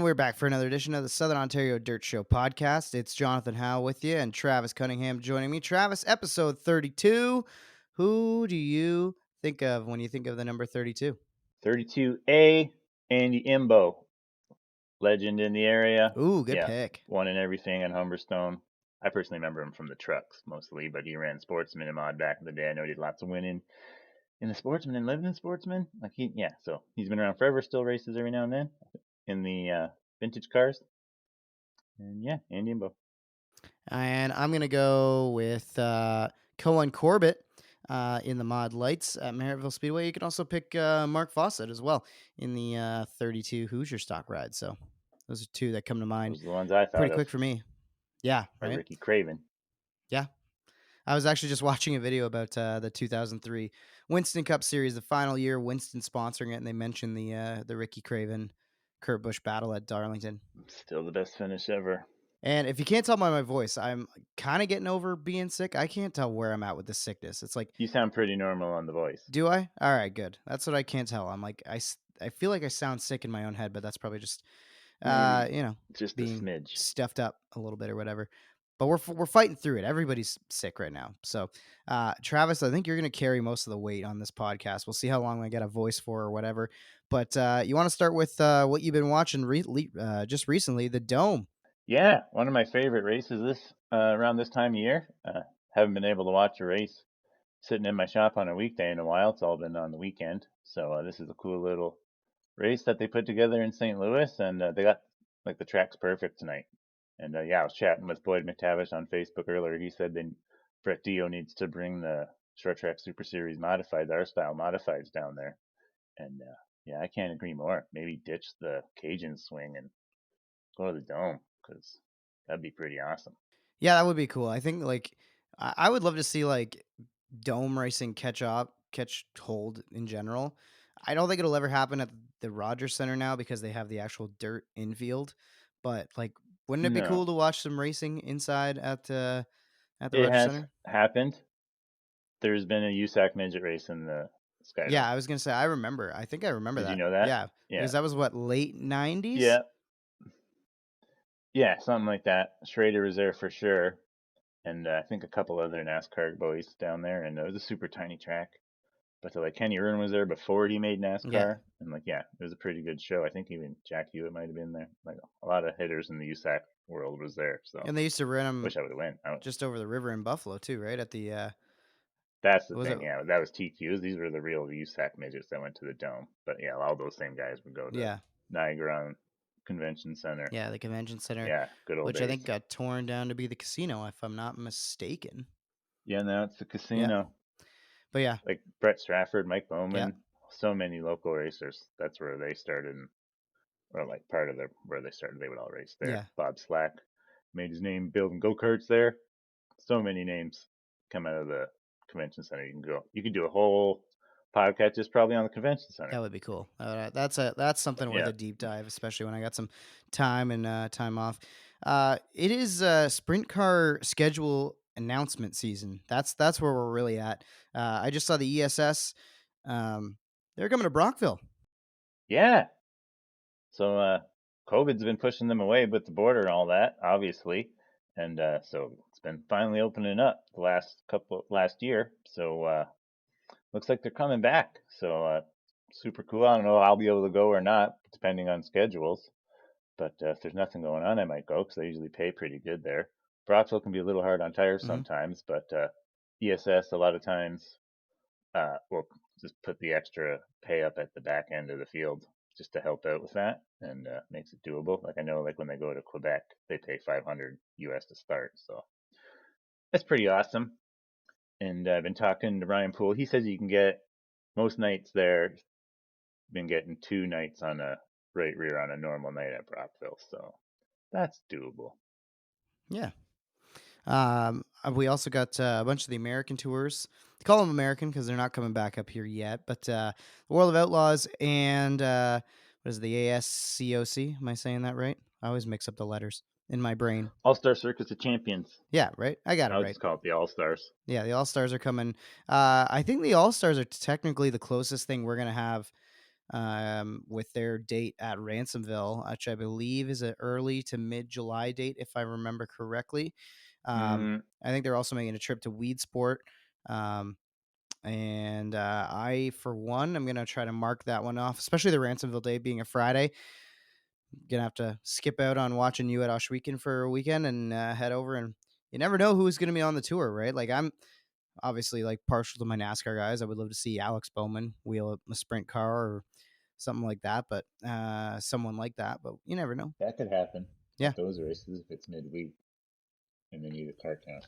we're back for another edition of the Southern Ontario Dirt Show podcast. It's Jonathan Howe with you and Travis Cunningham joining me. Travis, episode 32. Who do you think of when you think of the number 32? 32A, Andy Imbo, legend in the area. Ooh, good Yeah, pick. won in everything at Humberstone. I personally remember him from the trucks mostly, but he ran Sportsman and Mod back in the day. I know he did lots of winning in the Sportsman and living in Sportsman. So he's been around forever, still races every now and then in the vintage cars. And yeah, Andy Imbo. And I'm going to go with Cohen Corbett in the Mod Lights at Merrittville Speedway. You can also pick Mark Fawcett as well in the 32 Hoosier stock ride. So those are two that come to mind Those are the ones I pretty thought of. quick for me. Yeah, Or right? Ricky Craven. Yeah. I was actually just watching a video about the 2003 Winston Cup Series, the final year, Winston sponsoring it, and they mentioned the Ricky Craven, Kurt Busch battle at Darlington. Still the best finish ever. And if you can't tell by my voice, I'm kind of getting over being sick. I can't tell where I'm at with the sickness. It's like, You sound pretty normal on the voice. do I? All right, good. That's what I can't tell. I'm like, I feel like I sound sick in my own head, but that's probably just, Maybe just a being smidge. stuffed up a little bit or whatever. But we're fighting through it. Everybody's sick right now. So, Travis, I think you're going to carry most of the weight on this podcast. We'll see how long I get a voice for or whatever. But you want to start with what you've been watching just recently, the Dome. Yeah, one of my favorite races this around this time of year. Haven't been able to watch a race sitting in my shop on a weekday in a while. It's all been on the weekend. So this is a cool little race that they put together in St. Louis, and they got like the track's perfect tonight. And yeah, I was chatting with Boyd McTavish on Facebook earlier. He said that Brett Dio needs to bring the short track Super Series modifieds, our style modifieds down there. And yeah, I can't agree more. Maybe ditch the Cajun swing and go to the Dome because that'd be pretty awesome. Yeah, that would be cool. I think like I would love to see like Dome racing catch hold in general. I don't think it'll ever happen at the Rogers Center now because they have the actual dirt infield. But like, wouldn't it be cool No, to watch some racing inside at the it Rogers has Center? happened. There's been a USAC midget race in the Yeah, Skydome. I was gonna say I remember. I think I remember Did you that. know that? Yeah, Yeah. because that was what, late '90s. Yeah. Yeah, something like that. Schrader was there for sure. And I think a couple other NASCAR boys down there. And it was a super tiny track. But like Kenny Roon was there before he made Yeah, NASCAR. And like, yeah, it was a pretty good show. I think even Jack Hewitt might have been there. Like a lot of hitters in the USAC world was there. So and they used to run them wish I would have went. just over the river in Buffalo too, right? At the That's the was it? thing. Yeah, that was TQs. These were the real USAC midgets that went to the Dome. But yeah, all those same guys would go to Yeah, Niagara Convention Center. yeah, the convention center, Yeah, good old which I days. think got torn down to be the casino, if I'm not mistaken. Yeah, now it's the Yeah, casino. but yeah, Like Brett Strafford, Mike yeah, Bowman, so many local racers. That's where they started, or like part of their where they started. They would all race there. yeah. Bob Slack made his name building go karts there. So many names come out of the convention center. You can do a whole podcast just probably on the convention That center. would be cool. That's something worth Yeah, a deep dive, especially when I got some time and time off. It is sprint car schedule announcement season. That's where we're really at. I just saw the ESS. They're coming to Brockville. yeah. So COVID's been pushing them away with the border and all that, obviously, and so it's been finally opening up the last year. So looks like they're coming back. So super cool. I don't know if I'll be able to go or not, depending on schedules. But if there's nothing going on, I might go because they usually pay pretty good there. Brockville can be a little hard on tires Hmm. sometimes, but ESS a lot of times will just put the extra pay up at the back end of the field just to help out with that and makes it doable. Like I know, like when they go to Quebec, they pay 500 US to start, so that's pretty awesome. And I've been talking to Ryan Poole. He says you can get most nights there. Been getting 2 nights on a right rear on a normal night at Brockville, so that's doable. Yeah. We also got a bunch of the American tours. They call them American because they're not coming back up here yet. But the World of Outlaws and what is it, the ASCOC? Am I saying that right? I always mix up the letters in my brain. All Star Circus of Champions. Yeah, right. I got it I'll right. just call it the All Stars. Yeah, the All Stars are coming. I think the All Stars are technically the closest thing we're gonna have with their date at Ransomville, which I believe is an early to mid July date, if I remember correctly. Mm, I think they're also making a trip to Weedsport. Um, and I, for one, I'm going to try to mark that one off, especially the Ransomville day being a Friday. Gonna have to skip out on watching you at Oshweekend for a weekend and head over. And you never know who's going to be on the tour, right? Like, I'm obviously like partial to my NASCAR guys. I would love to see Alex Bowman wheel a sprint car or something like that, but someone like that. But you never know. that could happen Yeah, at those races if it's midweek and they need a car count.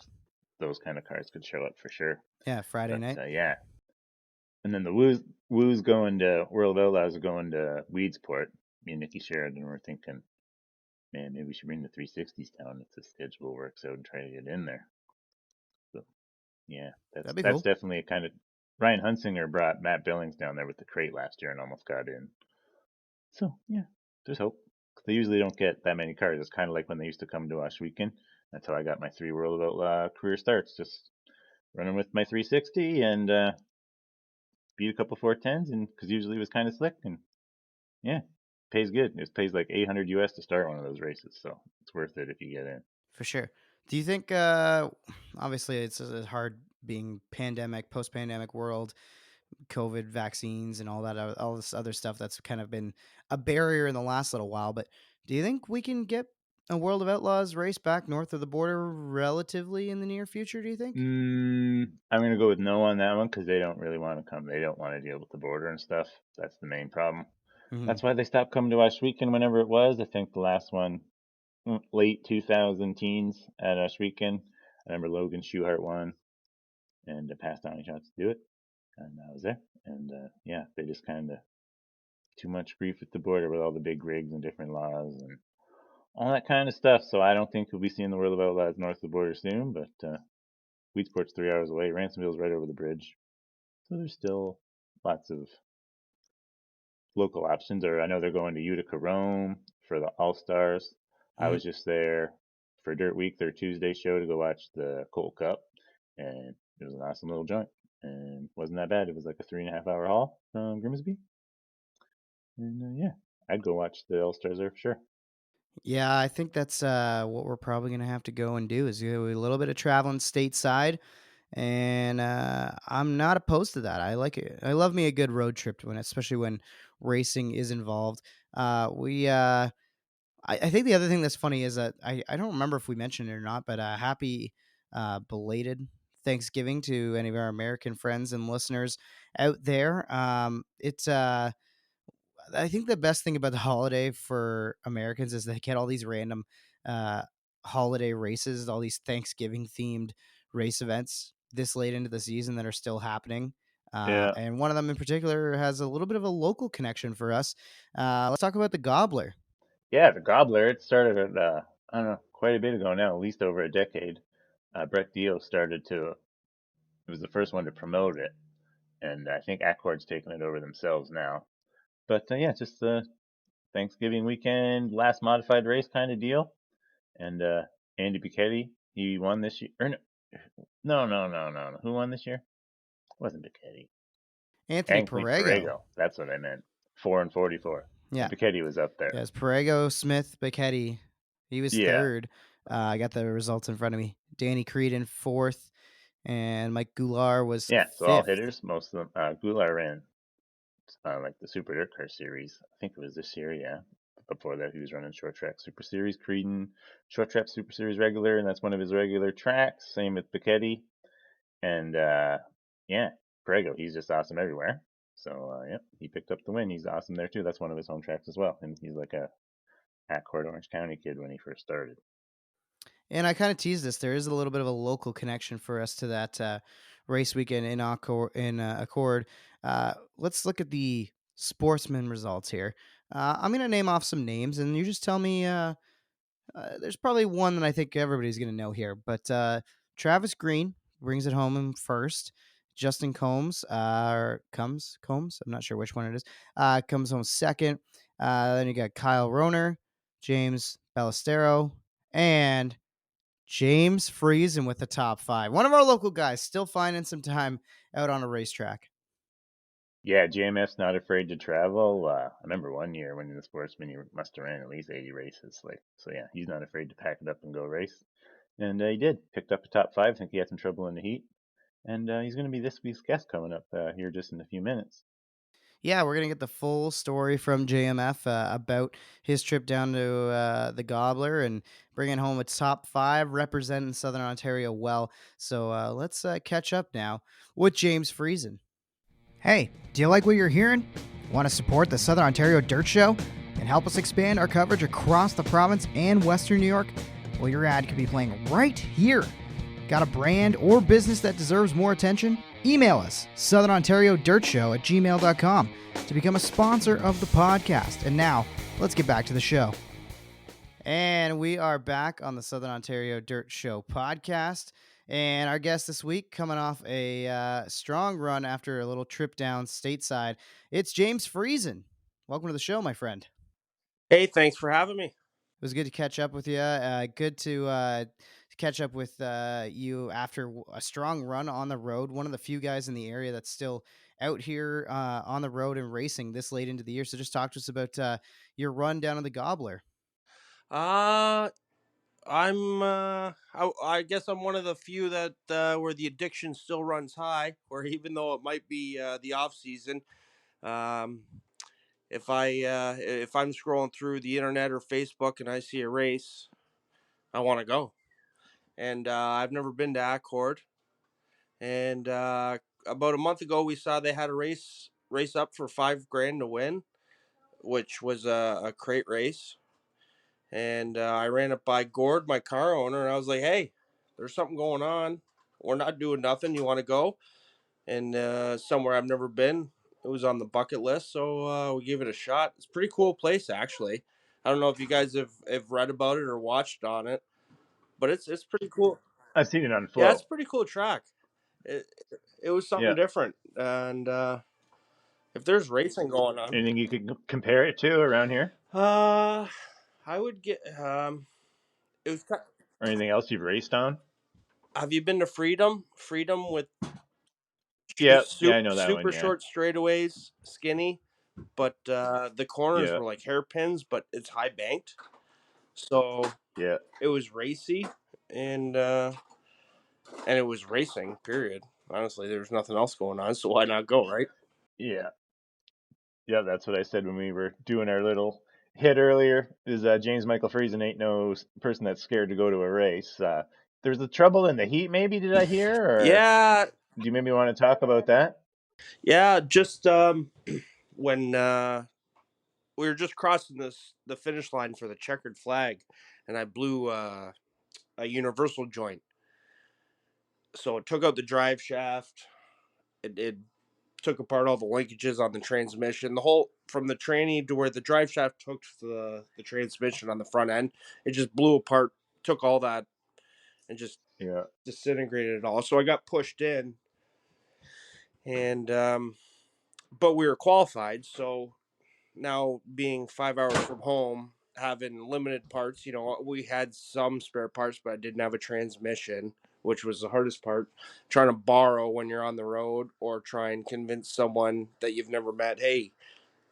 Those kind of cars could show up for sure. yeah, Friday But night. yeah, and then the Woos going to World of Outlaws are going to Weedsport. Me and Nikki Sheridan were thinking, man, maybe we should bring the 360s down if the schedule works out and try to get in there. So yeah, That'd be that's cool definitely a kind of Ryan Hunsinger brought Matt Billings down there with the crate last year and almost got in. So yeah, there's hope. 'Cause they usually don't get that many cars. It's kind of like when they used to come to us weekend. That's how I got my three World of Outlaw career starts. Just running with my 360 and beat a couple 410s, and because usually it was kind of slick and yeah, pays good. It pays like 800 US to start one of those races, so it's worth it if you get in. for sure. Do you think? Obviously, it's hard being pandemic, post pandemic world, COVID vaccines, and all that, all this other stuff that's kind of been a barrier in the last little while. But do you think we can get a World of Outlaws race back north of the border relatively in the near future? Do you think? I'm gonna go with no on that one because they don't really want to come. They don't want to deal with the border and stuff. That's the main problem. Hmm. That's why they stopped coming to us weekend whenever it was. I think the last one, late 2000 teens at us weekend. I remember Logan Schuhart won and passed on any shots to do it, and I was there. And yeah, they just kind of too much grief at the border with all the big rigs and different laws and all that kind of stuff. So I don't think we'll be seeing the World of Outlaws north of the border soon. But Weedsport's 3 hours away. Ransomville's right over the bridge, so there's still lots of local options. Or I know they're going to Utica, Rome for the All Stars. I Hmm. was just there for Dirt Week, their Tuesday show, to go watch the Colt Cup, and it was an awesome little joint, and wasn't that bad. It was like a 3.5 hour haul from Grimsby, and yeah, I'd go watch the All Stars there for sure. Yeah, I think that's what we're probably gonna have to go and do is do a little bit of traveling stateside, and I'm not opposed to that. I like it. I love me a good road trip when, especially when racing is involved. I think the other thing that's funny is that I don't remember if we mentioned it or not, but happy belated Thanksgiving to any of our American friends and listeners out there. It's I think the best thing about the holiday for Americans is they get all these random uh, holiday races, all these Thanksgiving themed race events this late into the season that are still happening. Yeah, And one of them in particular has a little bit of a local connection for us. Let's talk about the Gobbler. yeah, the Gobbler. It started at I don't know, quite a bit ago now, at least over a decade. Brett Dio started to. It was the first one to promote it, and I think Accord's taken it over themselves now. But yeah, just the Thanksgiving weekend, last modified race kind of deal. And Andy Pichetti, he won this year. Or no. Who won this year? It wasn't Pichetti. Anthony Anthony Perego. Perego. That's what I meant. 4 and 44. Yeah. And Pichetti was up there. Yeah, it's Perego, Smith, Becchetti. He was Yeah. third. I got the results in front of me. Danny Creed in fourth, and Mike Goulart was Yeah. So all fifth. hitters, most of them. Goulart ran like the Super Dirt Car Series. I think it was this year, yeah. Before that, he was running Short Track Super Series. Creedon, Short Track Super Series regular, and that's one of his regular tracks. Same with Pichetti. And yeah, Prego, he's just awesome everywhere. So yeah, he picked up the win. He's awesome there too. That's one of his home tracks as well. And he's like a Accord Orange County kid when he first started. And I kind of teased this. There is a little bit of a local connection for us to that race weekend in Accord. Let's look at the sportsman results here. I'm going to name off some names, and you just tell me. There's probably one that I think everybody's going to know here, but Travis Green brings it home in first. Justin Combs, or Combs, I'm not sure which one it is, comes home second. Then you got Kyle Roner, James Ballestero, and James Friesen with the top five. One of our local guys still finding some time out on a racetrack. Yeah, JMF's not afraid to travel. I remember one year when the sportsman, he must have ran at least 80 races. Like, so yeah, he's not afraid to pack it up and go race. And he did. Picked up a top five. I think he had some trouble in the heat. And he's going to be this week's guest coming up here just in a few minutes. Yeah, we're gonna get the full story from JMF about his trip down to the Gobbler and bringing home a top five, representing Southern Ontario well. So let's catch up now with James Friesen. Hey, do you like what you're hearing? Want to support the Southern Ontario Dirt Show and help us expand our coverage across the province and Western New York? Well, your ad could be playing right here. Got a brand or business that deserves more attention? Email us, southernontariodirtshow@gmail.com, to become a sponsor of the podcast. And now, let's get back to the show. And we are back on the Southern Ontario Dirt Show podcast. And our guest this week, coming off a strong run after a little trip down stateside, it's James Friesen. Welcome to the show, my friend. Hey, thanks for having me. It was good to catch up with you. Good to catch up with you after a strong run on the road. One of the few guys in the area that's still out here on the road and racing this late into the year. So just talk to us about your run down in the Gobbler. Uh I guess I'm one of the few that where the addiction still runs high, or even though it might be the off season, um if I'm scrolling through the internet or Facebook and I see a race, I want to go. And I've never been to Accord, and about a month ago we saw they had a race up for 5 grand to win, which was a crate race. And I ran up by Gord, my car owner, and I was like, "Hey, there's something going on. We're not doing nothing. You want to go?" And somewhere I've never been. It was on the bucket list, so we gave it a shot. It's a pretty cool place, actually. I don't know if you guys have read about it or watched on it, but it's pretty cool. I've seen it on Yeah, it's Flow. a pretty cool track. It it was something Yeah. different, and if there's racing going on, Anything you could compare it to around here? uh, I would get It was. Or anything else you've raced on? Have you been to Freedom? Freedom with Yeah. Yeah, I super, know that one. super Yeah. short straightaways, skinny, but the corners Yeah. were like hairpins, but it's high banked, so Yeah. it was racy, and it was racing. Period. Honestly, there was nothing else going on, so why not go, right? Yeah. Yeah, that's what I said when we were doing our little hit earlier. Is James Michael Friesen ain't no person that's scared to go to a race. There's the trouble in the heat, maybe. Did I hear, or Yeah, do you maybe want to talk about that? yeah. Just when we were just crossing the finish line for the checkered flag, and I blew a universal joint, so it took out the drive shaft. It took apart all the linkages on the transmission. The whole from the tranny to where the drive shaft took the transmission on the front end, it just blew apart, took all that and just Yeah. disintegrated it all. So I got pushed in, and but we were qualified. So now being 5 hours from home, having limited parts, we had some spare parts, but I didn't have a transmission, which was the hardest part. Trying to borrow when you're on the road, or try and convince someone that you've never met, hey,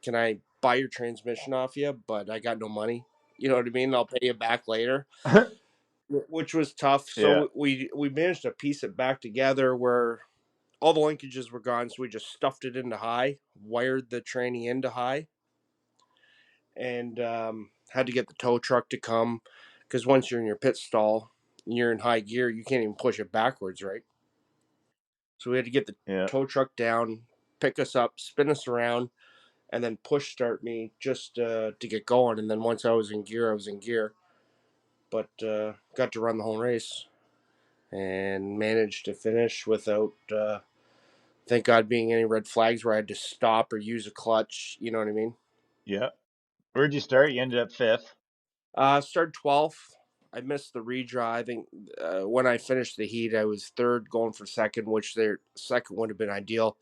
can I buy your transmission off you? But I got no money. You know what I mean? I'll pay you back later, which was tough. Yeah. So we managed to piece it back together where all the linkages were gone. So we just stuffed it into high, wired the tranny into high, and had to get the tow truck to come, because once you're in your pit stall and you're in high gear, you can't even push it backwards, right? So we had to get the Yeah. tow truck down, pick us up, spin us around, and then push start me just to get going. And then once I was in gear, I was in gear. But got to run the whole race and managed to finish without, thank God, being any red flags where I had to stop or use a clutch. You know what I mean? Yeah. Where'd you start? You ended up fifth. Started 12th. I missed the redraw. I think when I finished the heat, I was third, going for second, which their second would have been ideal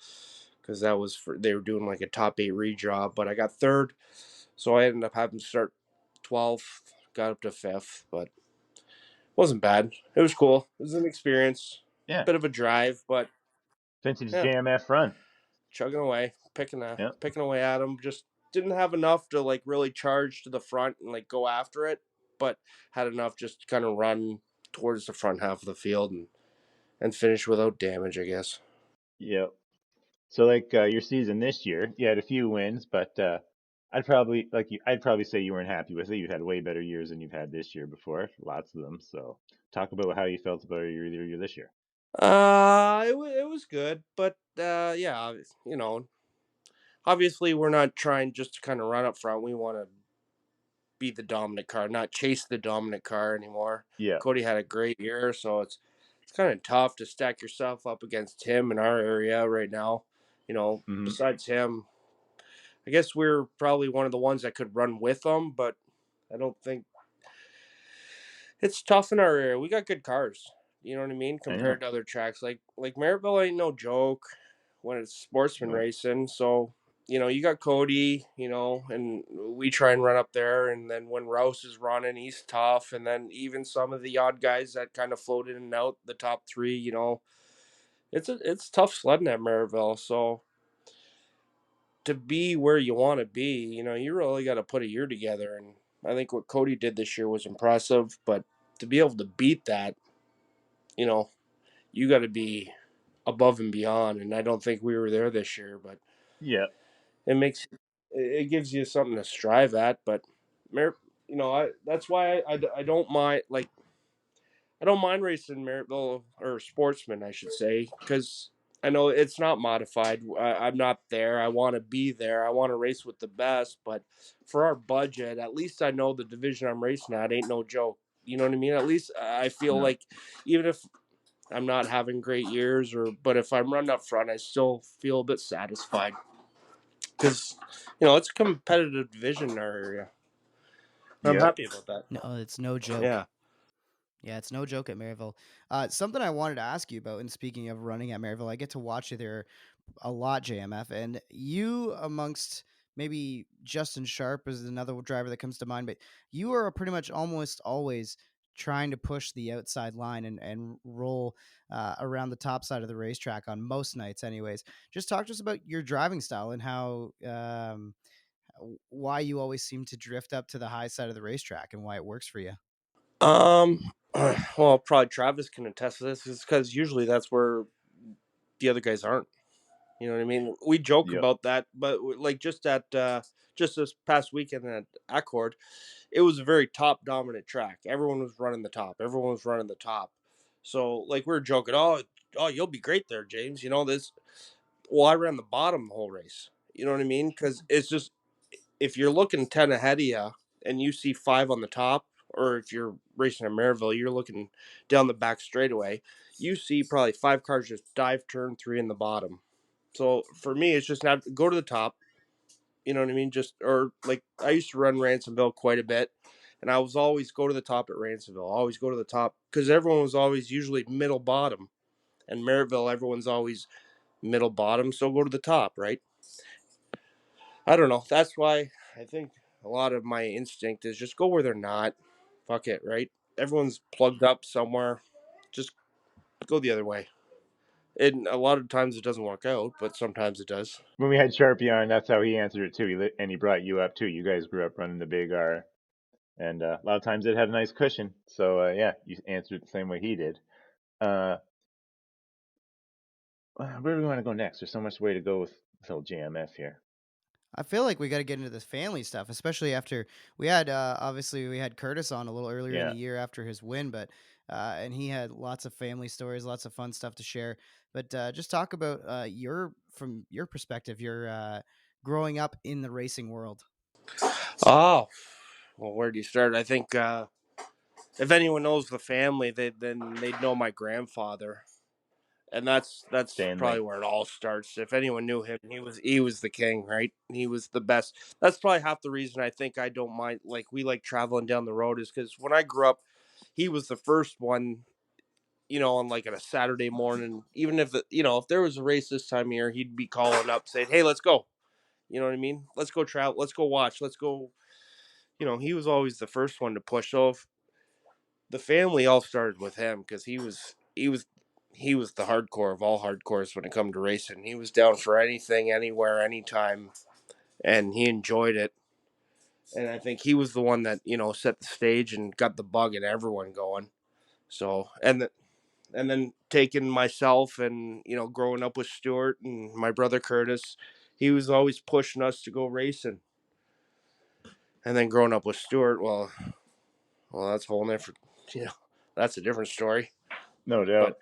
because that was they were doing like a top 8 redraw. But I got third, so I ended up having to start 12th, got up to fifth, but wasn't bad. It was cool. It was an experience, Yeah. bit of a drive, but Vintage yeah, JMF run. chugging away. Yeah. picking away at him. Just didn't have enough to like really charge to the front and like go after it, but had enough just to kind of run towards the front half of the field and finish without damage, I guess. Yeah. So like your season this year, you had a few wins, but I'd probably say you weren't happy with it. You had way better years than you've had this year before, lots of them. So talk about how you felt about your year this year. It was good, but yeah, obviously we're not trying just to kind of run up front. We want to be the dominant car, not chase the dominant car anymore. Yeah. Cody had a great year, so it's kind of tough to stack yourself up against him in our area right now. Hmm. Besides him, I guess we're probably one of the ones that could run with them, but I don't think it's tough in our area. We got good cars. You know what I mean? I know. Compared to other tracks, like Maryville ain't no joke when it's sportsman No. racing. So you got Cody, and we try and run up there. And then when Rouse is running, he's tough. And then even some of the odd guys that kind of float in and out the top three, it's tough sledding at Maryville. So to be where you want to be, you really got to put a year together. And I think what Cody did this year was impressive, but to be able to beat that, you know, you got to be above and beyond. And I don't think we were there this year, but Yeah. it gives you something to strive at. But I that's why I don't mind I don't mind racing Merrittville or Sportsman, I should say, because I know it's not modified. I'm not there. I want to be there. I want to race with the best. But for our budget, at least I know the division I'm racing at ain't no joke. You know what I mean? At least I feel No. like even if I'm not having great years, but if I'm running up front, I still feel a bit satisfied because it's a competitive division in our area. I'm Yeah. happy about that. No, it's no joke. Yeah. Yeah, it's no joke at Maryville. Something I wanted to ask you about, and speaking of running at Maryville, I get to watch you there a lot, JMF, and you amongst maybe Justin Sharp is another driver that comes to mind, but you are pretty much almost always trying to push the outside line and roll around the top side of the racetrack on most nights anyways. Just talk to us about your driving style and how why you always seem to drift up to the high side of the racetrack and why it works for you. Well, probably Travis can attest to this, is because usually that's where the other guys aren't. You know what I mean? We joke Yeah. about that, but like just this past weekend at Accord, it was a very top dominant track. Everyone was running the top. Everyone was running the top. So like we were joking, oh, you'll be great there, James. This. Well, I ran the bottom the whole race. You know what I mean? Because it's just if you're looking 10 ahead of you and you see five on the top, or if you're racing at Maryville, you're looking down the back straightaway, you see probably five cars just dive turn three in the bottom. So for me, it's just not go to the top. You know what I mean? Just or like I used to run Ransomville quite a bit, and I was always go to the top at Ransomville. Always go to the top because everyone was always usually middle bottom, and Maryville everyone's always middle bottom. So go to the top, right? I don't know. That's why I think a lot of my instinct is just go where they're not. Fuck it, right? Everyone's plugged up somewhere. Just go the other way. And a lot of times it doesn't work out, but sometimes it does. When we had Sharpie on, that's how he answered it too. And he brought you up too. You guys grew up running the big R, and a lot of times it had a nice cushion. So yeah, you answered it the same way he did. Uh, where do we want to go next? There's so much way to go with old JMF here. I feel like we got to get into this family stuff, especially after we had obviously we had Curtis on a little earlier in Yeah. the year after his win, but and he had lots of family stories, lots of fun stuff to share. But just talk about your from your perspective, your growing up in the racing world. Oh, well, where do you start? I think if anyone knows the family, then they'd know my grandfather, and that's probably Stanley. where it all starts. If anyone knew him, he was the king, right? He was the best. That's probably half the reason I think I don't mind. Like we like traveling down the road is because when I grew up, he was the first one. On like on a Saturday morning, even if there was a race this time of year, he'd be calling up saying, "Hey, let's go." You know what I mean? Let's go travel. Let's go watch. Let's go. He was always the first one to push. So if the family all started with him because he was the hardcore of all hardcores when it come to racing. He was down for anything, anywhere, anytime, and he enjoyed it. And I think he was the one that set the stage and got the bug and everyone going. So and then taking myself and growing up with Stuart and my brother Curtis, he was always pushing us to go racing. And then growing up with Stuart, well, that's a whole different, that's a different story. No doubt.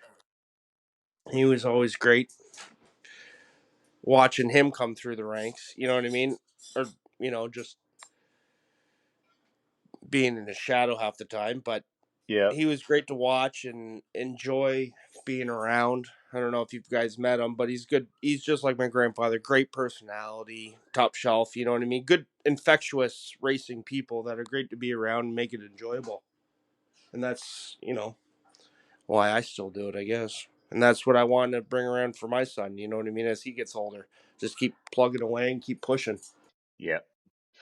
But he was always great watching him come through the ranks. You know what I mean? Or just being in the shadow half the time. But Yeah. he was great to watch and enjoy being around. I don't know if you guys met him, but he's good. He's just like my grandfather. Great personality, top shelf. You know what I mean? Good, infectious racing people that are great to be around and make it enjoyable. And that's why I still do it, I guess. And that's what I want to bring around for my son. You know what I mean? As he gets older, just keep plugging away and keep pushing. Yeah.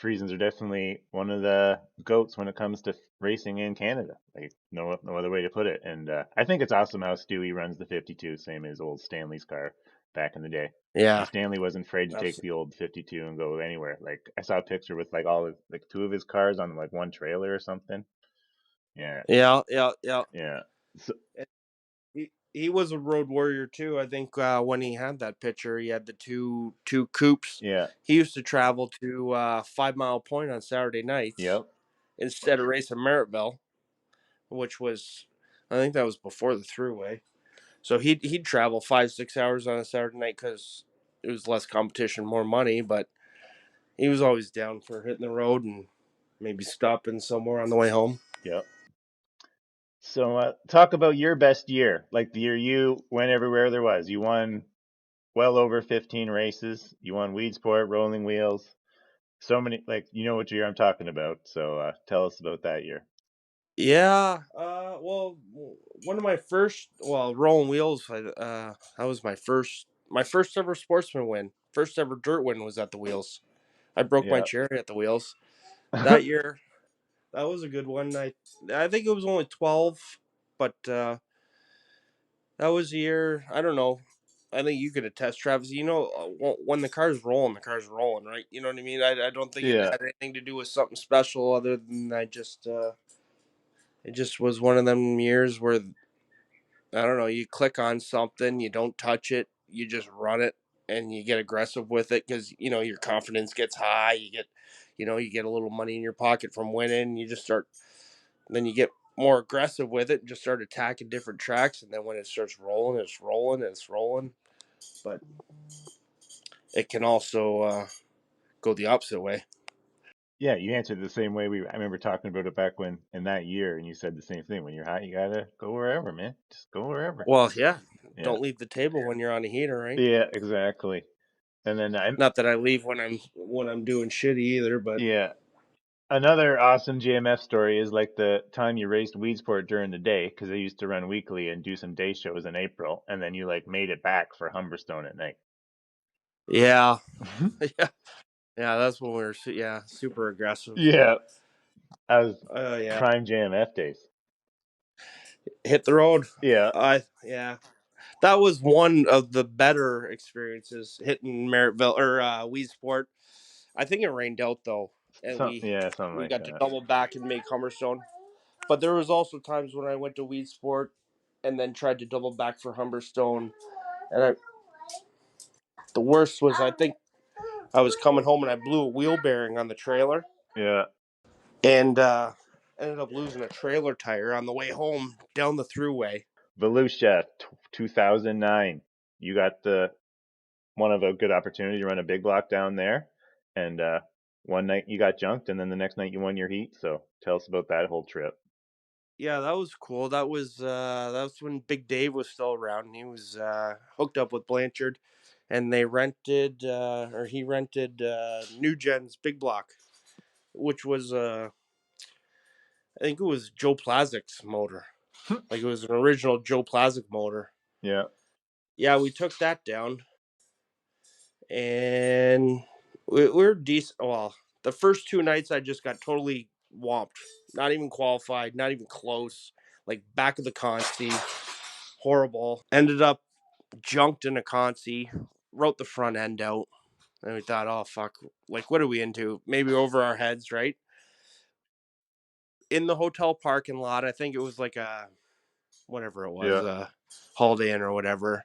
Friesens are definitely one of the goats when it comes to racing in Canada. Like no other way to put it. And I think it's awesome how Stewie runs the 52, same as old Stanley's car back in the day. Yeah, Stanley wasn't afraid to take absolutely. the old 52 and go anywhere. Like I saw a picture with like all of like two of his cars on like one trailer or something. Yeah, Yeah, yeah, yeah. yeah, so, He was a road warrior too. I think when he had that picture, he had the two coupes. yeah, He used to travel to 5 Mile Point on Saturday nights yep, instead of racing Merrittville, which was, I think that was before the throughway. So he'd travel 5-6 hours on a Saturday night because it was less competition, more money. But he was always down for hitting the road and maybe stopping somewhere on the way home. yep. So talk about your best year, like the year you went everywhere there was. You won well over 15 races. You won Weedsport, Rolling Wheels. So many, like, you know what year I'm talking about. So tell us about that year. Yeah. Well, one of my first, rolling wheels. That was my first ever sportsman win. First ever dirt win was at the wheels. I broke my Yeah. cherry at the wheels that year. That was a good one. I think it was only 12, but that was a year. I don't know. I think you could attest, Travis. When the the car's rolling, right? You know what I mean. I don't think it Yeah. had anything to do with something special, other than it just was one of them years where I don't know. You click on something, you don't touch it, you just run it, and you get aggressive with it because your confidence gets high. You get a little money in your pocket from winning. You just start, then you get more aggressive with it and just start attacking different tracks. And then when it starts rolling, it's rolling, it's rolling. But it can also go the opposite way. Yeah, you answered the same way I remember talking about it back when in that year, and you said the same thing. When you're hot, you gotta go wherever, man. Just go wherever. Well, yeah. Yeah. Don't leave the table when you're on a heater, right? Yeah, exactly. And then Not that I leave when I'm doing shitty either, but yeah, another awesome GMF story is like the time you raced Weedsport during the day because they used to run weekly and do some day shows in April, and then you like made it back for Humberstone at night. yeah, yeah, yeah. That's when we were super aggressive. Yeah, that was Yeah, prime JMF days. hit the road. Yeah, Yeah, that was one of the better experiences hitting Merrittville or Weedsport. I think it rained out though, and something we like got to that. double back and make Humberstone. But there was also times when I went to Weedsport and then tried to double back for Humberstone, and the worst was I think I was coming home and I blew a wheel bearing on the trailer Yeah, and ended up losing a trailer tire on the way home down the throughway. Volusia, 2009. You got the one of a good opportunity to run a big block down there, and one night you got junked, and then the next night you won your heat. So tell us about that whole trip. Yeah, that was cool. That was when Big Dave was still around. And he was hooked up with Blanchard, and he rented New Gen's Big Block, which was I think it was Joe Plazik's motor. Like it was an original Joe Plazik motor. Yeah, Yeah, we took that down, and we were decent. Well, the first 2 nights I just got totally whomped. Not even qualified, not even close. Like back of the consti, horrible. Ended up junked in a consi, wrote the front end out. And we thought, oh, fuck, like, what are we into? Maybe over our heads, right? In the hotel parking lot, I think it was like a, whatever it was, Yeah. a Holiday Inn or whatever.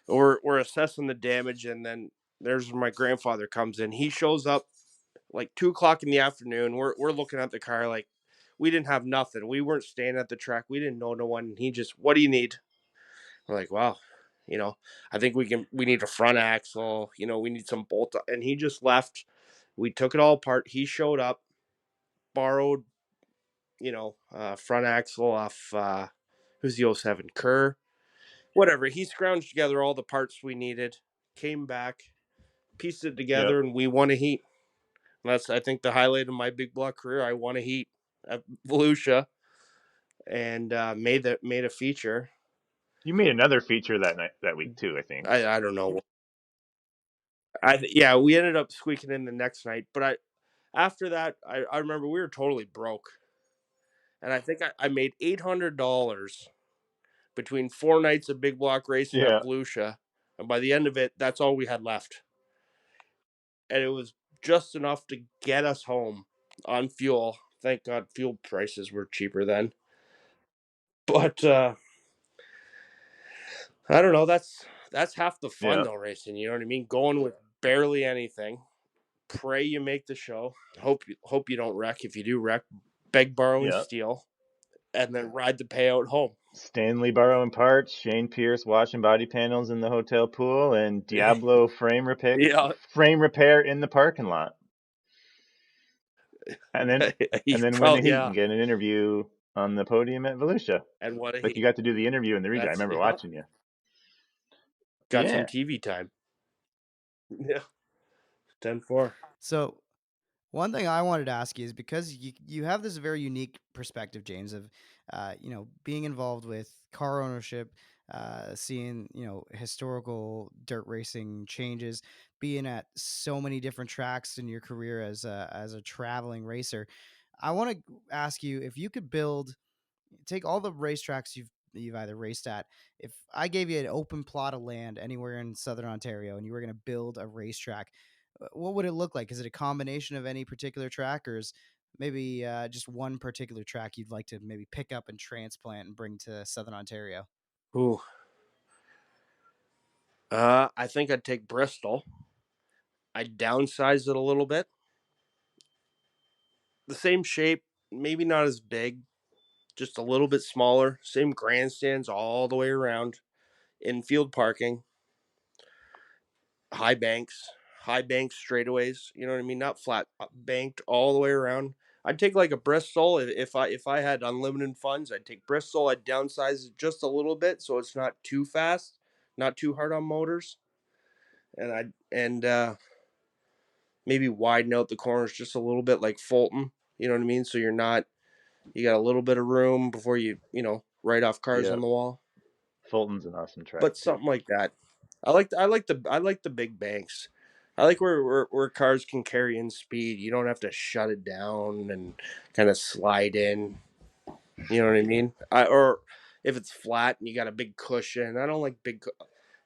We're assessing the damage, and then there's where my grandfather comes in. He shows up like 2 o'clock in the afternoon. We're looking at the car like we didn't have nothing. We weren't staying at the track. We didn't know no one. And he just, what do you need? We're like, wow, I think we need a front axle. We need some bolt. And he just left. We took it all apart. He showed up, borrowed, front axle off, who's the '07 Kerr, whatever. He scrounged together all the parts we needed, came back, pieced it Yep. together, and we won a heat. That's, I think, the highlight of my big block career. I won a heat at Volusia and made a feature. You made another feature that week too, I think. I don't know. Yeah, we ended up squeaking in the next night, but after that, I remember we were totally broke, and I think I made $800 between 4 nights of big block racing at Yeah. Volusia, and by the end of it, that's all we had left, and it was just enough to get us home on fuel. Thank God, fuel prices were cheaper then. But I don't know. That's half the fun Yeah. though, racing. You know what I mean? Going with barely anything. Pray you make the show. Hope you don't wreck. If you do wreck, beg, borrow, and Yeah. steal, and then ride the payout home. Stanley borrowing parts, Shane Pierce washing body panels in the hotel pool, and Diablo frame Yeah, repair in the parking lot. And then win the heat yeah. and get an interview on the podium at Volusia. And what a Like you heat. got to do the interview in the region. I That's remember yeah. watching you. Got some Yeah. TV time. Yeah, 10-4. So one thing I wanted to ask you is because you have this very unique perspective, James, of being involved with car ownership, seeing historical dirt racing changes, being at so many different tracks in your career as a traveling racer. I want to ask you if you could take all the racetracks you've either raced at. If I gave you an open plot of land anywhere in southern Ontario and you were going to build a racetrack, what would it look like? Is it a combination of any particular track, or is maybe just one particular track you'd like to maybe pick up and transplant and bring to southern Ontario? Ooh. I think I'd take Bristol. I'd downsize it a little bit. The same shape, maybe not as big, just a little bit smaller. Same grandstands all the way around. Infield parking, high banks, straightaways. You know what I mean? Not flat, banked all the way around. I'd take like a Bristol if I had unlimited funds. I'd take Bristol. I'd downsize it just a little bit so it's not too fast, not too hard on motors, and maybe widen out the corners just a little bit like Fulton. You know what I mean? So you got a little bit of room before write off cars Yeah. on the wall. Fulton's an awesome track But too. something like that. I like the big banks. I like where cars can carry in speed. You don't have to shut it down and kind of slide in. You know what I mean? Or if it's flat and you got a big cushion. I don't like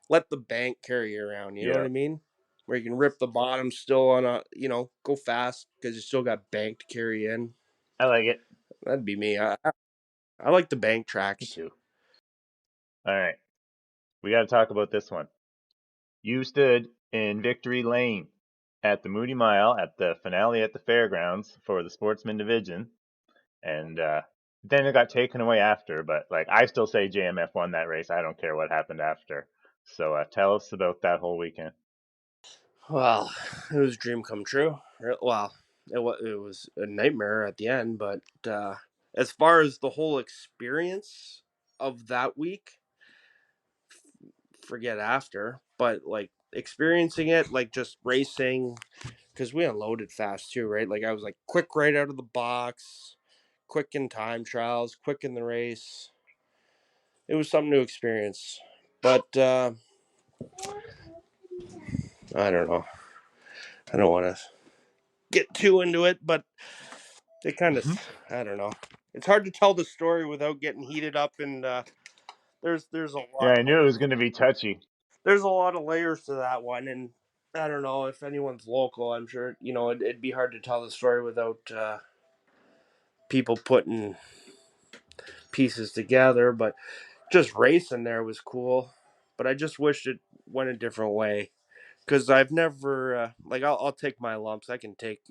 let the bank carry you around. You know what Yeah. I mean? Where you can rip the bottom still on go fast because you still got bank to carry in. I like it. That'd be me. I like the bank Me tracks. too. All right. We got to talk about this one. You stood in victory lane at the Moody Mile at the finale at the fairgrounds for the sportsman division, and then it got taken away after. But like, I still say JMF won that race. I don't care what happened after. So tell us about that whole weekend. Well, it was a dream come true. Well, it was a nightmare at the end, but as far as the whole experience of that week, forget after. But like experiencing it, like just racing, because we unloaded fast too, right? Like I was like quick right out of the box, quick in time trials, quick in the race. It was something to experience, but I don't know. I don't want to get too into it, but it kind of, I don't know. It's hard to tell the story without getting heated up in the there's a Yeah, lot I knew it was going to be touchy. there's a lot of layers to that one, and I don't know if anyone's local. I'm sure it'd be hard to tell the story without people putting pieces together. But just racing there was cool. But I just wished it went a different way because I've never like I'll take my lumps. I can take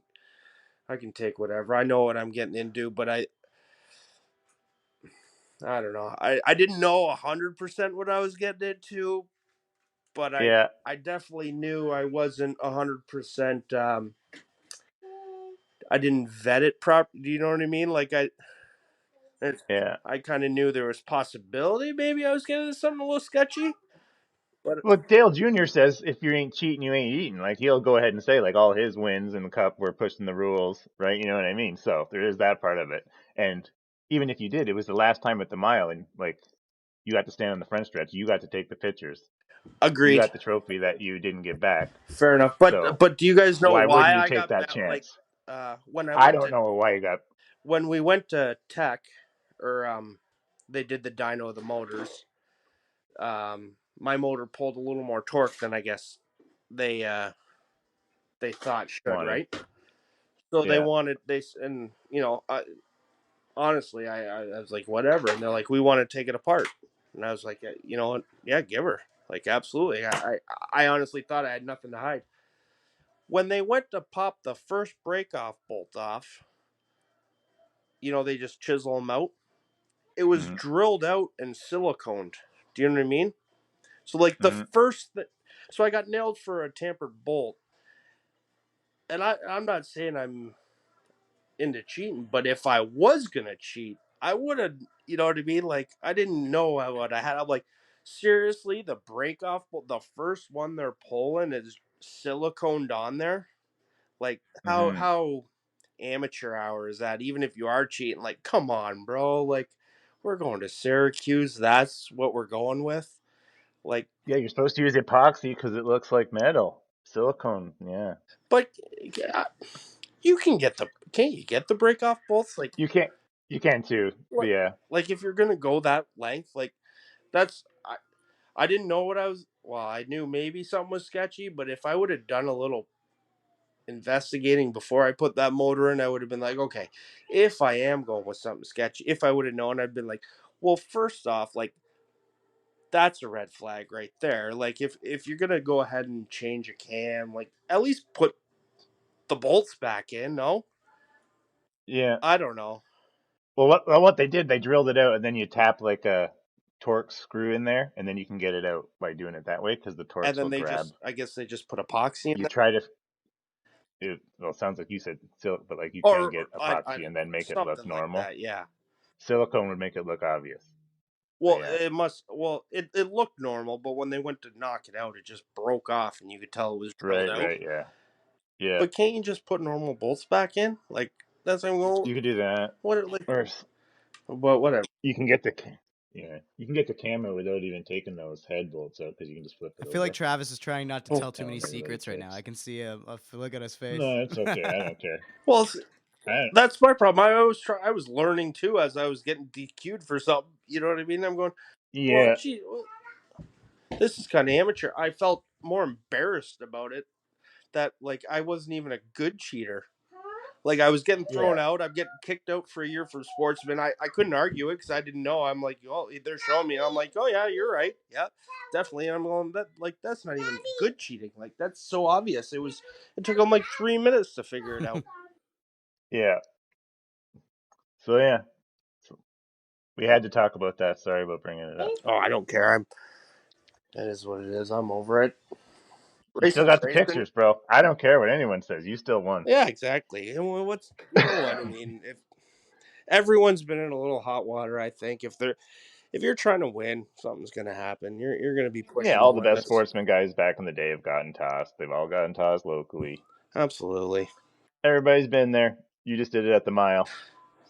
whatever. I know what I'm getting into, but I don't know. I didn't know 100% what I was getting into, but I Yeah, I definitely knew I wasn't 100%. I didn't vet it properly. Do you know what I mean? Like it's, yeah. I kind of knew there was possibility. Maybe I was getting into something a little sketchy, but Well, Dale Jr. says if you ain't cheating, you ain't eating. Like he'll go ahead and say like all his wins in the cup were pushing the rules, right? You know what I mean? So there is that part of it. And even if you did, it was the last time at the mile, and like you got to stand on the front stretch. You got to take the pictures. You agreed. got the trophy that you didn't get back. Fair enough. But So but do you guys know why why wouldn't you I take got that met? Like chance? when I I went don't to know why you got. when we went to Tech, or they did the dyno of the motors. My motor pulled a little more torque than I guess they uh they thought should, Wanted. right? So they Yeah. wanted and honestly, I was like, whatever, and they're like, we want to take it apart, and I was like, you know what? Yeah, give her, like, absolutely. I honestly thought I had nothing to hide. When they went to pop the first break off bolt off, they just chisel them out. It was Hmm. drilled out and siliconed. Do you know what I mean? So like the Hmm. first, so I got nailed for a tampered bolt, and I'm not saying I'm into cheating, but if I was gonna cheat, I would have, you know what I mean? Like I didn't know what I had. I'm like, seriously, the break off, the first one they're pulling is siliconed on there. Like how Hmm. how amateur hour is that? Even if you are cheating, like come on, bro. Like we're going to Syracuse. That's what we're going with. Like, Yeah, you're supposed to use epoxy because it looks like metal. Silicone. Yeah. but uh, you can't you get the break off bolts? Like You can't. You can too. But like yeah. like if you're gonna go that length, like that's I didn't know what I was. Well, I knew maybe something was sketchy, but if I would have done a little investigating before I put that motor in, I would have been like, okay, if I am going with something sketchy, if I would have known, I'd been like, well, first off, like that's a red flag right there. Like if you're gonna go ahead and change a cam, like at least put the bolts back in. No, Yeah. I don't know. Well, what they did, they drilled it out, and then you tap like a torque screw in there, and then you can get it out by doing it that way because the And torques then will grab. I guess they just put epoxy in You there, try to. Well, it sounds like you said silk, but like you can or get I epoxy and then make it look something like normal. that. Yeah. Silicone would make it look obvious. But Well, yeah. it looked normal, but when they went to knock it out, it just broke off, and you could tell it was drilled Right. out. Right. Yeah. Yeah. But can't you just put normal bolts back in? Like that's I'm going. You could do that, What like? or But whatever. you can get the. Yeah, you can get the camo without even taking those head bolts out because you can just flip I it feel like over. Travis is trying not to Oh, tell too many Telling everybody secrets right now. tricks. I can see a look on his face. No, it's okay. I don't care. well, I that's my problem. I was learning too as I was getting DQ'd for something. You know what I mean? I'm going. Well, yeah. gee, this is kind of amateur. I felt more embarrassed about it that like I wasn't even a good cheater. Like I was getting Yeah. thrown out. I'm getting kicked out for a year from sportsman. I couldn't argue it because I didn't know. I'm like, oh, they're showing me. And I'm like, oh yeah, you're right. Yeah, definitely. And I'm going that's not even good cheating. Like that's so obvious. It took them like 3 minutes to figure it out. Yeah. So yeah, so we had to talk about that. Sorry about bringing it up. Oh, I don't care. It is what it is. I'm over it. You still Racing's got the racing. pictures, bro. I don't care what anyone says. You still won. Yeah, exactly. And what's what I mean? If everyone's been in a little hot water, I think if you're trying to win, something's going to happen. You're going to be Yeah, pushing the all the best limits. sportsman guys back in the day have gotten tossed. They've all gotten tossed locally. Absolutely. Everybody's been there. You just did it at the mile.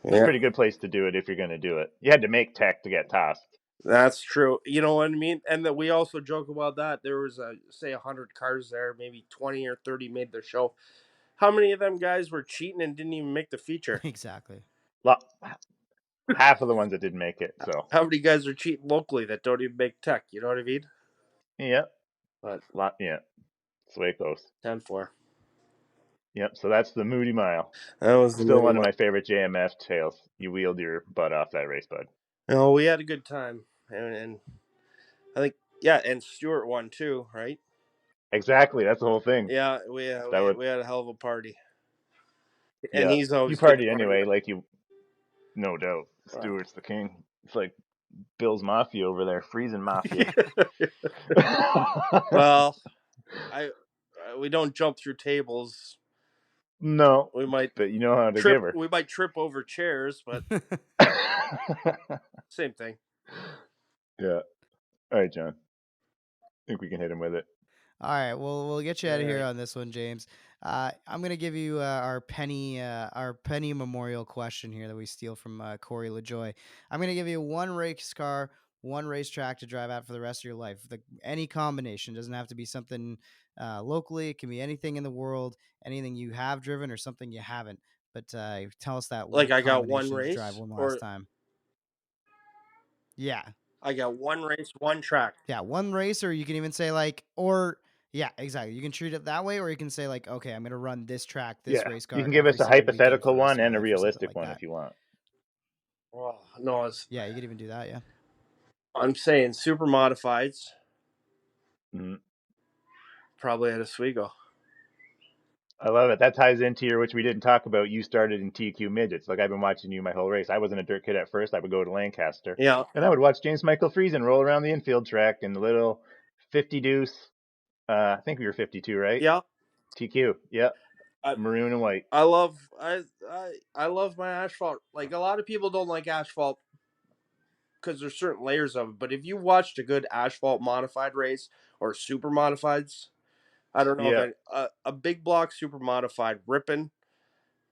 It's a Yeah, pretty good place to do it if you're going to do it. You had to make tech to get tossed. that's true. You know what I mean? And that we also joke about that. There was say 100 cars there, maybe 20 or 30 made their show. How many of them guys were cheating and didn't even make the feature? Exactly. Lo- half of the ones that didn't make it. So, How many guys are cheating locally that don't even make tech? You know what I mean? yep, But yeah, that's the way it goes. 10-4. Yep. So that's the Moody Mile. That was the Still movie one of one. my favorite JMF tales. You wheeled your butt off that race, bud. No, we had a good time, and I think yeah, and Stewart won too, right? Exactly. That's the whole thing. Yeah, we That would, we had a hell of a party, and yeah. he's You always good to party party anyway, with. like you, no doubt. Wow. Stewart's the king. It's like Bill's Mafia over there, Friesen Mafia. Well, I we don't jump through tables. No, We might but you know how to give her. We might trip over chairs, but same thing. Yeah. All right, John. I think we can hit him with it. All right, well, we'll get you All out of here right. on this one, James. I'm gonna give you our penny memorial question here that we steal from Corey LaJoy. I'm gonna give you one race car, one racetrack to drive out for the rest of your life. Any combination doesn't have to be something locally. It can be anything in the world, anything you have driven or something you haven't. But tell us that Like I got one combination to drive race, one last or time. Yeah, I got one race, one track. yeah, one race, or you can even say like, or yeah, exactly. You can treat it that way, or you can say like, okay, I'm gonna run this track, this Yeah. race You car can give every us a single weekend for hypothetical the rest one of my and a life, or something realistic like one that. if you want. Oh, no, Yeah, you could even do that. Yeah. I'm saying super modifieds, Mhm. probably at Oswego. I love it. That ties into your, which we didn't talk about. You started in TQ midgets. Like I've been watching you my whole race. I wasn't a dirt kid at first. I would go to Lancaster, Yeah, and I would watch James Michael Friesen roll around the infield track in the little 50 deuce. I think we were 52, right? yeah. TQ. Yep. I Maroon and white. I love I love my asphalt. Like a lot of people don't like asphalt because there's certain layers of it. But if you watched a good asphalt modified race or super modifieds, I don't know if Yeah. a big block super modified ripping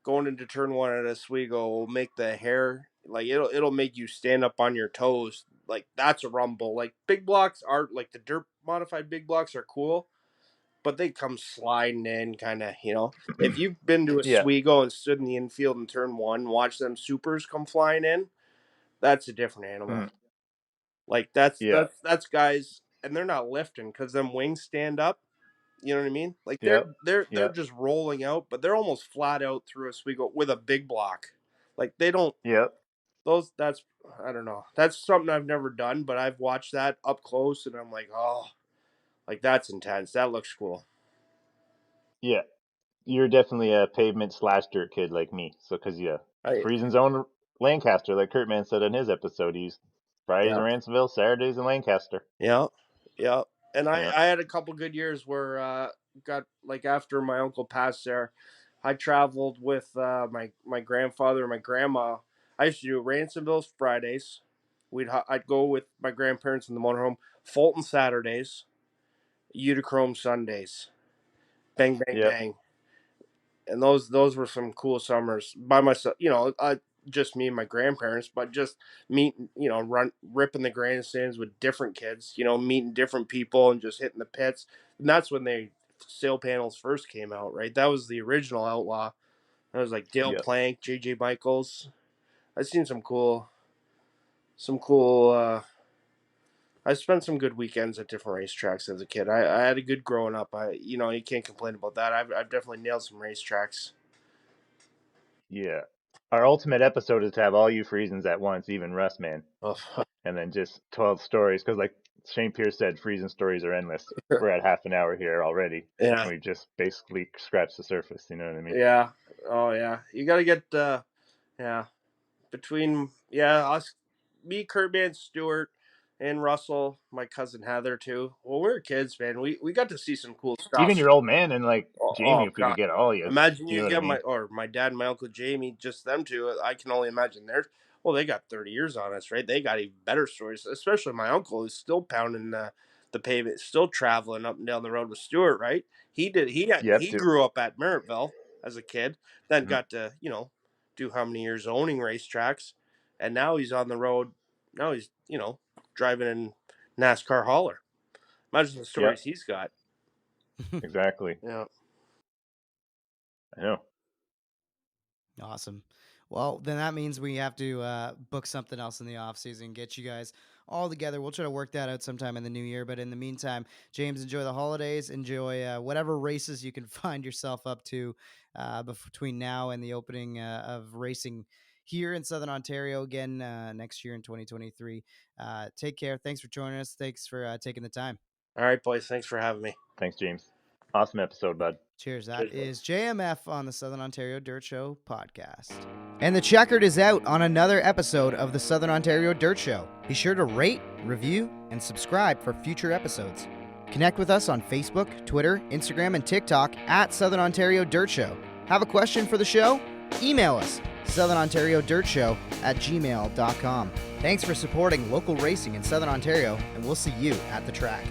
going into turn one at Oswego will make the hair like it'll make you stand up on your toes. Like that's a rumble. Like big blocks are like the dirt modified big blocks are cool, but they come sliding in kind of, you know. If you've been to Yeah. Oswego and stood in the infield in turn one, watch them supers come flying in, that's a different animal. Mhm. Like Yeah. that's guys and they're not lifting because them wings stand up. You know what I mean? Like Yep. they're Yep. just rolling out, but they're almost flat out through Oswego with a big block. Like they don't Yep. those. That's I don't know. That's something I've never done, but I've watched that up close, and I'm like, oh, like that's intense. That looks cool. Yeah. You're definitely a pavement slash dirt kid like me. So, cause yeah, I Friesen's own Lancaster, like Kurtman said in his episode, he's Fridays in yeah Ransomville, Saturdays in Lancaster. yeah yeah. And Yeah. I had a couple good years where got like after my uncle passed there, I traveled with my grandfather and my grandma. I used to do Ransomville Fridays. I'd go with my grandparents in the motorhome. Fulton Saturdays, Eudachrome Sundays. Bang bang Yep. bang. And those were some cool summers by myself. You know, just me and my grandparents, but just meeting, you know, ripping the grandstands with different kids. You know, meeting different people and just hitting the pits. And that's when they sail panels first came out, right? That was the original Outlaw. That was like Dale Yep. Plank, JJ Michaels. I've seen some cool. I spent some good weekends at different racetracks as a kid. I had a good growing up. You know, you can't complain about that. I've definitely nailed some racetracks. Yeah. Our ultimate episode is to have all you Friesens at once, even Russ, man, Oh, and then just 12 stories. Because, like Shane Pierce said, Friesen stories are endless. We're at half an hour here already, yeah. and we've just basically scratched the surface. You know what I mean? Yeah. Oh yeah. You gotta get yeah. Between us me, Kurtman, Stewart, and Russell, my cousin Heather too. Well, we were kids, man. We got to see some cool Even stuff. your old man and like Oh, Jamie, oh if we could god. get all you. Imagine You you know what I get mean? my dad and my uncle Jamie, just them two. I can only imagine theirs. Well, they got 30 years on us, right? They got even better stories, especially my uncle who's still pounding the pavement, still traveling up and down the road with Stewart, right? Yep. He grew up at Merrittville as a kid, then Mhm. got to, you know, do how many years owning racetracks, and now he's on the road. Now he's, you know, driving in NASCAR hauler. Imagine the Yep. stories he's got. Exactly. Yeah. I know. Awesome. Well, then that means we have to book something else in the off season, get you guys all together. We'll try to work that out sometime in the new year. But in the meantime, James, enjoy the holidays. Enjoy whatever races you can find yourself up to between now and the opening of racing here in Southern Ontario again next year in 2023. Take care. Thanks for joining us. Thanks for taking the time. All right, boys. Thanks for having me. Thanks, James. Awesome episode, bud. Cheers. That Cheers, is JMF on the Southern Ontario Dirt Show podcast. And the checkered is out on another episode of the Southern Ontario Dirt Show. Be sure to rate, review, and subscribe for future episodes. Connect with us on Facebook, Twitter, Instagram, and TikTok at Southern Ontario Dirt Show. Have a question for the show? Email us, southernontariodirtshow@gmail.com. Thanks for supporting local racing in Southern Ontario, and we'll see you at the track.